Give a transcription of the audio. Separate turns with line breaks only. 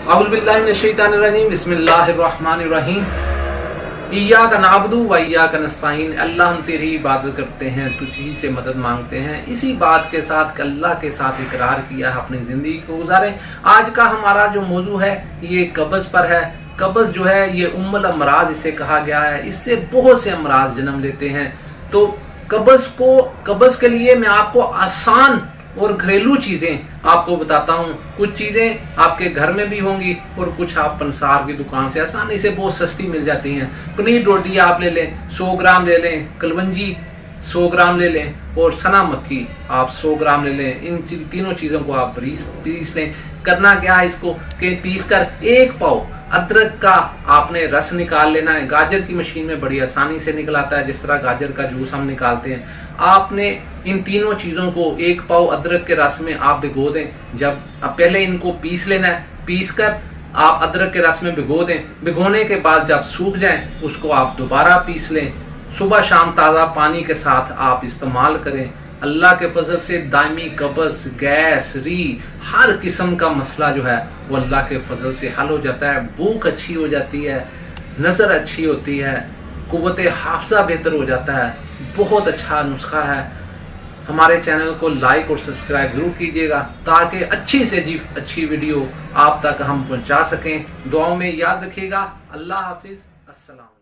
अऊज़ु बिल्लाहि मिनश शैतानिर रजीम, बिस्मिल्लाहिर रहमानिर रहीम। इय्याका नअबुदु व इय्याका नस्तईन। अल्लाह हम तेरी इबादत करते हैं, तुझी से मदद मांगते हैं। इसी बात के साथ अल्लाह के साथ इकरार किया है, अपनी जिंदगी को गुजारें। आज का हमारा जो मौजू है ये कब्ज़ पर है। कब्ज़ जो है ये उम्मुल अमराज इसे कहा गया है, इससे बहुत से अमराज जन्म लेते हैं। तो कब्ज़ के लिए मैं आपको आसान और घरेलू चीजें आपको बताता हूँ। कुछ चीजें आपके घर में भी होंगी और कुछ आप पंसार की दुकान से आसानी से बहुत सस्ती मिल जाती हैं। पनीर रोटी आप ले लें 100 ग्राम ले लें, कलवंजी 100 ग्राम ले लें और सना मक्खी आप 100 ग्राम ले लें। इन तीनों चीजों को आप पीस लें। करना क्या है, इसको के पीस कर 1 पाव अदरक का आपने रस निकाल लेना है। गाजर की मशीन में बड़ी आसानी से निकल आता है, जिस तरह गाजर का जूस हम निकालते हैं। आपने इन तीनों चीजों को 1 पाव अदरक के रस में आप भिगो दें। जब पहले इनको पीस लेना है, पीस कर आप अदरक के रस में भिगो दें। भिगोने के बाद जब सूख जाए उसको आप दोबारा पीस लें। सुबह शाम ताज़ा पानी के साथ आप इस्तेमाल करें। अल्लाह के फजल से दायमी कब्ज़, गैस, री, हर किस्म का मसला जो है वो अल्लाह के फजल से हल हो जाता है। भूख अच्छी हो जाती है, नज़र अच्छी होती है, कुव्वत हाफ़ज़ा बेहतर हो जाता है। बहुत अच्छा नुस्खा है। हमारे चैनल को लाइक और सब्सक्राइब जरूर कीजिएगा ताकि अच्छी से अच्छी वीडियो आप तक हम पहुंचा सकें। दुआओं में याद रखिएगा। अल्लाह हाफिज। अस्सलाम।